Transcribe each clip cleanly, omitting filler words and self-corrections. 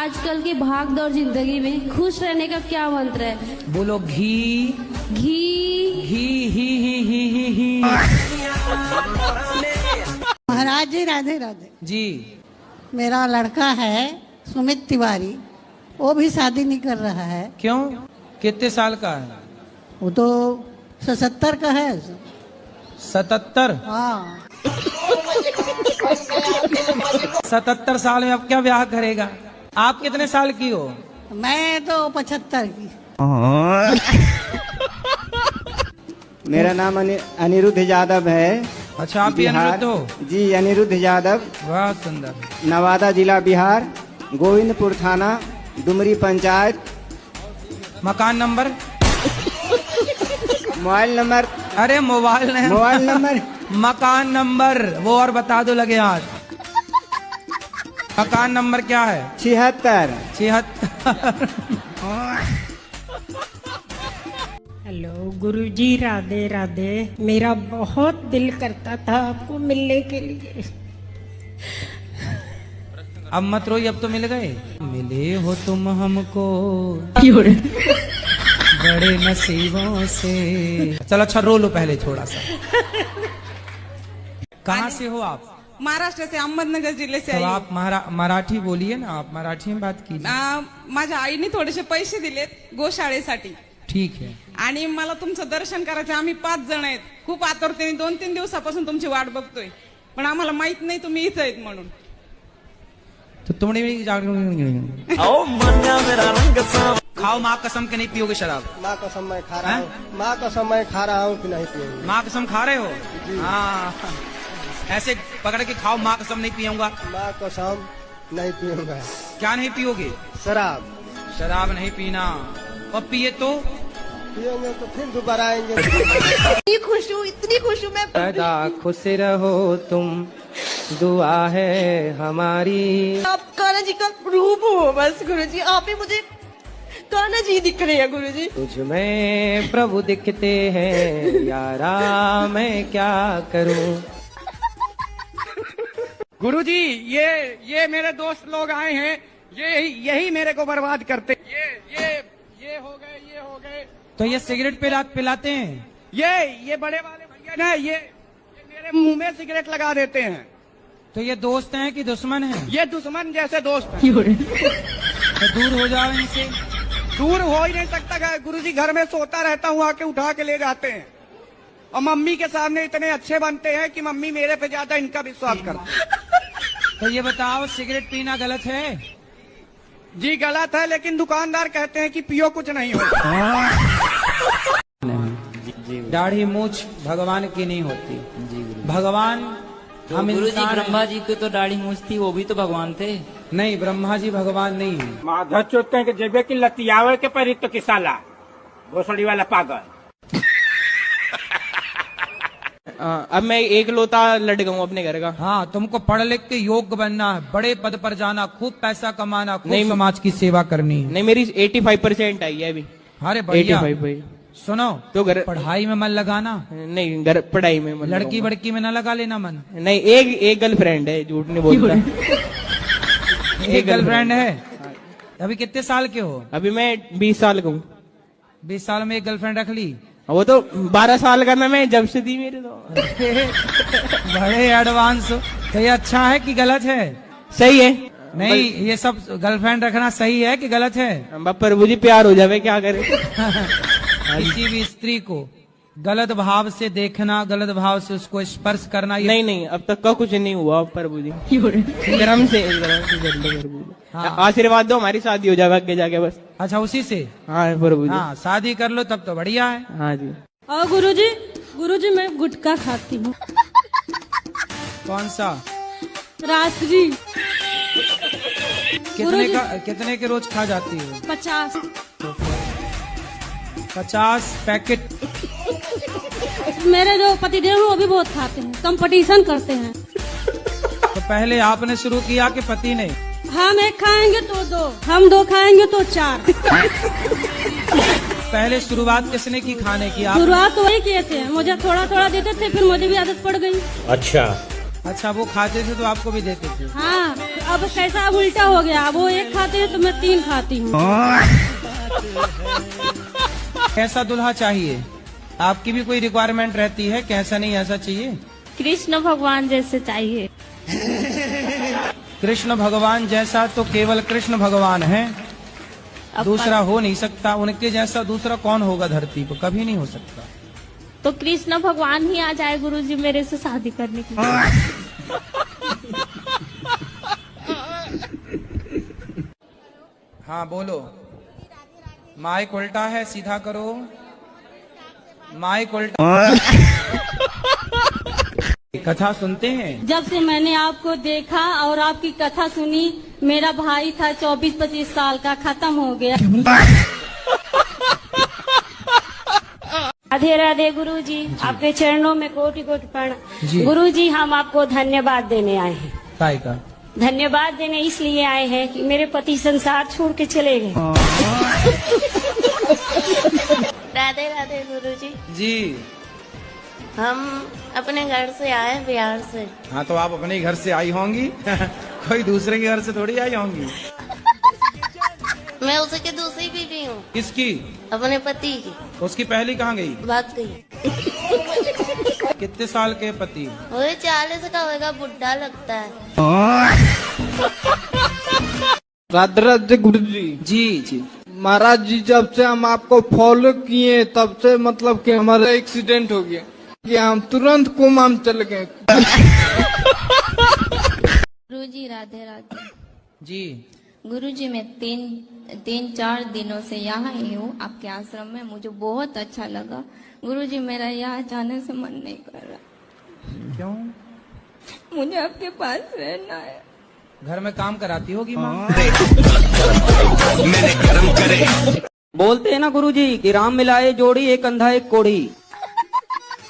आजकल की भाग दौड़ जिंदगी में खुश रहने का क्या मंत्र है? बोलो घी घी। घी ही ही। महाराज जी राधे राधे। जी। मेरा लड़का है सुमित तिवारी, वो भी शादी नहीं कर रहा है। क्यों? कितने साल का है? वो तो 77 का है। 77? हाँ। 77 साल में अब क्या ब्याह करेगा? आप कितने साल की हो? मैं तो 75 की। मेरा नाम अनिरुद्ध यादव है। अच्छा, आप भी अनिरुद्ध हो? जी, अनिरुद्ध यादव। वाह, सुंदर। नवादा जिला बिहार, गोविंदपुर थाना, डुमरी पंचायत। मकान नंबर? Mobile number? अरे मोबाइल नहीं, मोबाइल नंबर। मकान नंबर वो और बता दो लगे आज। मकान नंबर क्या है? 76। 76। हेलो गुरुजी, राधे राधे। मेरा बहुत दिल करता था आपको मिलने के लिए। अब मत रोइए, अब तो मिल गए। मिले हो तुम हमको बड़े नसीबों से। चलो अच्छा, रो लो पहले थोड़ा सा। कहाँ से हो आप? महाराष्ट्र से, अहमदनगर जिल्हे से तो आई. आप मराठी बोलिए ना, आप मराठी में बात कीजिए। माझ्या आईने थोडेसे पैसे दिलेत गोशाळेसाठी ठीक है। आणि मला तुमचं दर्शन करायचं. आम्ही 5 जण आहेत. खूप आतुरतेने 2-3 दिवसापासून तुमची वाट बघतोय, पण आम्हाला माहित नाही तुम्ही इथं आहेत म्हणून. तो तुमने भी खाओ माँ कसम के नहीं पियोगे शराब? माँ कसम मैं खा रहा हूँ। माँ कसम मैं खा रहा हूँ कि नहीं पियूंगा। माँ कसम खा रहे हो? हाँ, ऐसे पकड़ के खाओ, माँ कसम नहीं पियूंगा। माँ कसम नहीं पीऊंगा। क्या नहीं पियोगे? शराब। शराब नहीं पीना। और पिए तो पिएंगे तो फिर दोबारा आएंगे। इतनी खुश हूँ मैं। सदा खुश रहो तुम, दुआ है हमारी। आप कान्हा जी का रूप हो बस गुरुजी, आप ही मुझे कान्हा जी दिख रहे हैं गुरुजी। तुझ में प्रभु दिखते हैं यारा, मैं क्या करूं। गुरुजी, ये मेरे दोस्त लोग आए हैं, यही मेरे को बर्बाद करते। ये हो गए। तो ये सिगरेट पिलाते हैं? ये बड़े वाले भैया ना, ये मेरे मुंह में सिगरेट लगा देते हैं। तो ये दोस्त हैं कि दुश्मन हैं? ये दुश्मन जैसे दोस्त हैं। तो दूर हो जाओ इनसे। दूर हो ही नहीं सकता गुरुजी, घर में सोता रहता हूँ, आके उठा के ले जाते हैं। और मम्मी के सामने इतने अच्छे बनते हैं कि मम्मी मेरे पे ज्यादा इनका विश्वास करती। तो ये बताओ, सिगरेट पीना गलत है? जी गलत है, लेकिन दुकानदार कहते हैं कि पियो कुछ नहीं हो। दाढ़ी मूछ भगवान की नहीं होती। भगवान हम इंसान। ब्रह्मा जी को तो दाढ़ी मूछ थी, वो भी तो भगवान थे। नहीं, ब्रह्मा जी भगवान नहीं है। माधव चोते के जेबे की लतियावे के परी तो किसाला भोसड़ी वाला पागल। अब मैं एक लोता लट गऊँ अपने घर का। हाँ, तुमको पढ़ लिख के योग्य बनना है, बड़े पद पर जाना, खूब पैसा कमाना, खूब नहीं, समाज की सेवा करनी है। नहीं, मेरी 85% आई है अभी। अरे बढ़िया। 85। सुनो, तो घर पढ़ाई में मन लगाना, नहीं, घर पढ़ाई में मन लड़की लगाऊंगा। बड़की में न लगा लेना मन। नहीं, एक गर्लफ्रेंड है, झूठ नहीं बोलता। एक गर्लफ्रेंड है? अभी कितने साल के हो? अभी मैं 20 साल का हूँ। 20 साल में एक गर्लफ्रेंड रख ली? वो तो 12 साल का मैं जब से दी मेरे तो। बड़े एडवांस हो। तो ये अच्छा है कि गलत है? सही है। नहीं, ये सब गर्लफ्रेंड रखना सही है कि गलत है? प्रभु जी प्यार हो जावे, क्या करे। किसी भी स्त्री को गलत भाव से देखना, गलत भाव से उसको स्पर्श करना, ये नहीं, अब तक का कुछ नहीं हुआ प्रभु जी। गरम से प्रभु जी। हाँ। आशीर्वाद दो, हमारी शादी हो जाए आगे जाके बस। अच्छा, उसी से? हाँ प्रभु जी। हाँ, शादी कर लो तब तो बढ़िया है। हाँ जी। और गुरुजी मैं गुटखा खाती हूँ। कौन सा? राष्ट्री। कितने के रोज खा जाती हो? 50। 50 पैकेट? मेरे जो पतिदेव हैं वो भी बहुत खाते हैं, कंपटीशन करते हैं। तो पहले आपने शुरू किया कि पति ने? हम 1 खाएंगे तो 2, हम 2 खाएंगे तो 4। पहले शुरुआत किसने की खाने की? आप? शुरुआत तो वही किए थे, मुझे थोड़ा थोड़ा देते थे, फिर मुझे भी आदत पड़ गई। अच्छा, वो खाते थे तो आपको भी देते थे? हाँ। अब कैसा अब उल्टा हो गया, वो एक खाते हैं तो मैं 3 खाती हूँ। कैसा दूल्हा चाहिए? आपकी भी कोई रिक्वायरमेंट रहती है, कैसा नहीं ऐसा चाहिए? कृष्ण भगवान जैसे चाहिए। कृष्ण भगवान जैसा तो केवल कृष्ण भगवान है, दूसरा हो नहीं सकता। उनके जैसा दूसरा कौन होगा धरती पर, कभी नहीं हो सकता। तो कृष्ण भगवान ही आ जाए गुरुजी मेरे से शादी करने के लिए। हाँ बोलो। माइक उल्टा है, सीधा करो। माइक उल्टा। कथा सुनते हैं? जब से मैंने आपको देखा और आपकी कथा सुनी, मेरा भाई था 24-25 साल का, खत्म हो गया। राधे राधे गुरुजी, आपके चरणों में कोटि कोटि प्रणाम। गुरुजी, हम आपको धन्यवाद देने आए हैं। काय का धन्यवाद देने इसलिए आए हैं कि मेरे पति संसार छोड़ के चले गए। राधे राधे गुरुजी, जी। हम अपने घर से आए बिहार से। हाँ तो आप अपने घर से आई होंगी। कोई दूसरे के घर से थोड़ी आई होंगी। मैं उसकी दूसरी बीवी हूँ। किसकी? अपने पति की। उसकी पहली कहाँ गई? भाग गई। कितने साल के पति? वो 40 का होगा, बुढ़ा लगता है। राधे राधे गुरुजी। जी जी महाराज जी, जब से हम आपको फॉलो किए तब से मतलब कि हमारा एक्सीडेंट हो गया कि हम तुरंत कोमा में चले गए। गुरुजी राधे राधे। जी गुरुजी, मैं 3-4 दिनों से यहाँ ही हूँ आपके आश्रम में। मुझे बहुत अच्छा लगा गुरुजी। मेरा यहाँ जाने से मन नहीं कर रहा। क्यों? मुझे आपके पास रहना है। घर में काम कराती होगी माँ। बोलते हैं ना गुरुजी कि राम मिलाए जोड़ी, एक अंधा एक कोढ़ी।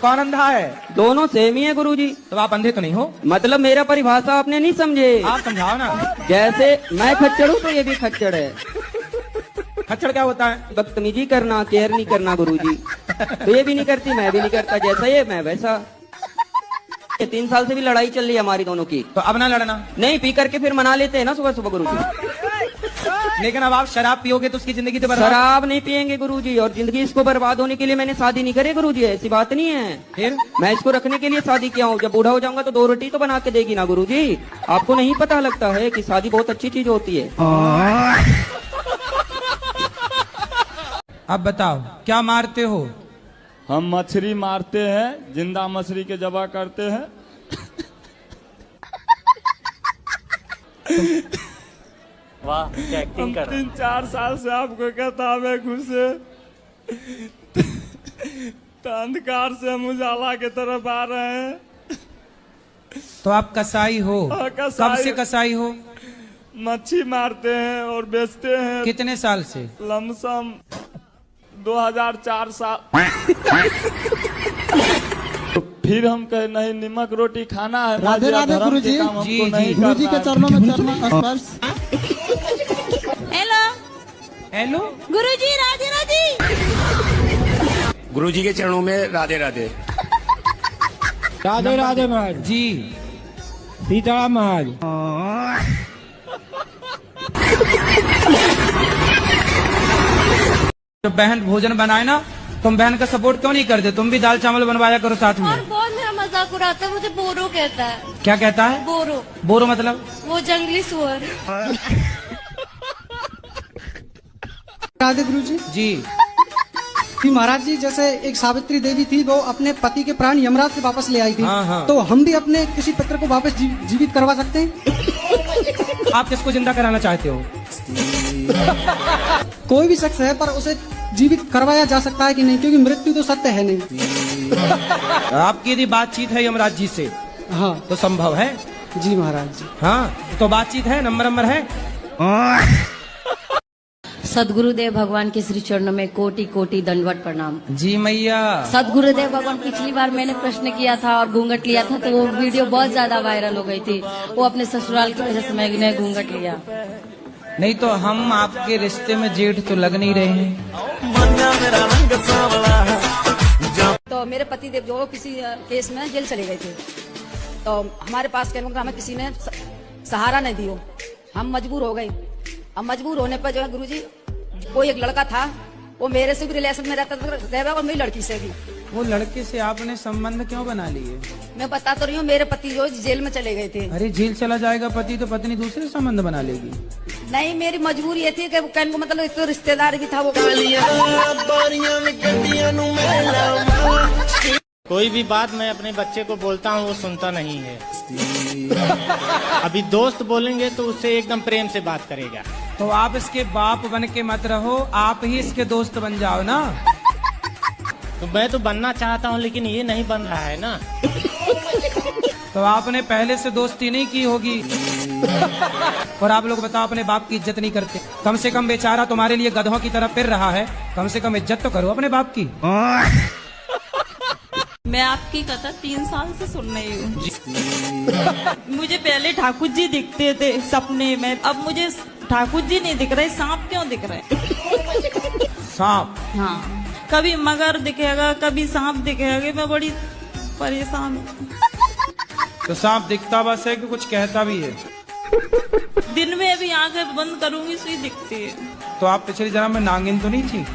कौन अंधा है? दोनों सेम ही है गुरुजी। तो आप अंधे तो नहीं हो? मतलब मेरा परिभाषा आपने नहीं समझे। आप समझाओ ना। जैसे मैं खच्चर हूँ तो ये भी खच्चर है। खच्चड़ क्या होता है? बदतमीजी करना, केयर नहीं करना गुरुजी। तो ये भी नहीं करती, मैं भी नहीं करता। जैसा ये मैं वैसा। 3 साल से भी लड़ाई चल रही है हमारी दोनों की। तो अब ना लड़ना। नहीं, पी करके फिर मना लेते हैं ना सुबह सुबह गुरुजी। लेकिन अब आप शराब पियोगे तो उसकी जिंदगी तो बर्बाद। शराब नहीं पियेंगे गुरुजी, और जिंदगी इसको बर्बाद होने के लिए मैंने शादी नहीं करी गुरुजी। ऐसी बात नहीं है। फिर मैं इसको रखने के लिए शादी किया हूँ। जब बूढ़ा हो जाऊंगा तो 2 रोटी तो बना के देगी ना गुरुजी। आपको नहीं पता लगता है कि शादी बहुत अच्छी चीज होती है। अब बताओ क्या मारते हो? हम मछली मारते हैं, जिंदा मछली के जबा करते हैं। वाह क्या एक्टिंग कर रहा है। 3-4 साल से आपको कहता हमें घुसे तो अंधकार से हम उजाला की तरफ आ रहे हैं। तो आप कसाई हो? कसाई। कब से कसाई हो? मच्छी मारते हैं और बेचते हैं। कितने साल से? लमसम 2004 साल। तो फिर हम कहे नहीं, निमक रोटी खाना है। राधे राधे गुरुजी। जी जी गुरुजी के चरणों में चरण स्पर्श। हेलो हेलो गुरुजी, राधे राधे। गुरुजी के चरणों में राधे राधे। राधे राधे महाराज जी। सीताराम महाराज। तो बहन भोजन बनाए ना, तुम बहन का सपोर्ट क्यों नहीं करते? तुम भी दाल चावल बनवाया करो साथ में। और बहुत मेरा मजाक उड़ाता है, मुझे बोरो कहता है। क्या कहता है? बोरो। बोरो मतलब? वो जंगली सुअर। राधे गुरुजी। जी कि महाराज जी, जैसे एक सावित्री देवी थी, वो अपने पति के प्राण यमराज से वापस ले आई थी। हाँ, हाँ। तो हम भी अपने किसी पुत्र को वापस जीवित करवा सकते हैं? आप किसको जिंदा कराना चाहते हो? कोई भी शख्स है, पर उसे जीवित करवाया जा सकता है कि नहीं? क्योंकि मृत्यु तो सत्य है नहीं। आपकी यदि बातचीत है यमराज जी से हाँ तो संभव है। जी महाराज जी। हाँ तो बातचीत है, नंबर है। सदगुरुदेव भगवान के श्री चरणों में कोटि कोटि दंडवत प्रणाम। जी मैया। सदगुरुदेव भगवान, पिछली बार मैंने प्रश्न किया था और घूंघट लिया था, तो वो वीडियो बहुत ज्यादा वायरल हो गई थी। वो अपने ससुराल की वजह से मैंने घूंघट लिया। नहीं तो हम आपके रिश्ते में जेठ तो लग नहीं रहे हैं। तो मेरे पति देव जो किसी केस में जेल चले गए थे, तो हमारे पास कैमरा में किसी ने सहारा नहीं दियो, हम मजबूर हो गए। अब मजबूर होने पर जो है गुरुजी, कोई एक लड़का था, वो मेरे से भी रिलेशन में रहता था और मेरी लड़की से भी। वो लड़के से आपने संबंध क्यों बना लिए? मैं बता तो रही हूँ, मेरे पति जो जेल में चले गए थे। अरे जेल चला जाएगा पति तो पत्नी दूसरे संबंध बना लेगी। नहीं, मेरी मजबूरी ये थी कि कहने को मतलब एक तो रिश्तेदार भी था वो। कोई भी बात मैं अपने बच्चे को बोलता हूँ वो सुनता नहीं है। अभी दोस्त बोलेंगे तो उससे एकदम प्रेम से बात करेगा। तो आप इसके बाप बन के मत रहो, आप ही इसके दोस्त बन जाओ ना। तो मैं तो बनना चाहता हूँ लेकिन ये नहीं बन रहा है ना। तो आपने पहले से दोस्ती नहीं की होगी। और आप लोग बताओ, अपने बाप की इज्जत नहीं करते। कम से कम बेचारा तुम्हारे लिए गधों की तरह फिर रहा है, कम से कम इज्जत तो करो अपने बाप की। मैं आपकी कथा 3 साल से सुन रही हूँ। मुझे पहले ठाकुर जी दिखते थे सपने में, अब मुझे ठाकुर जी नहीं दिख रहे, सांप क्यों दिख रहे? सांप? हाँ, कभी मगर दिखेगा, कभी सांप दिखेगा, मैं बड़ी परेशान हूँ। तो सांप दिखता बस है कि कुछ कहता भी है? दिन में भी आंखें बंद करूंगी सुई दिखती है। तो आप पिछले जन्म में नागिन तो नहीं थी?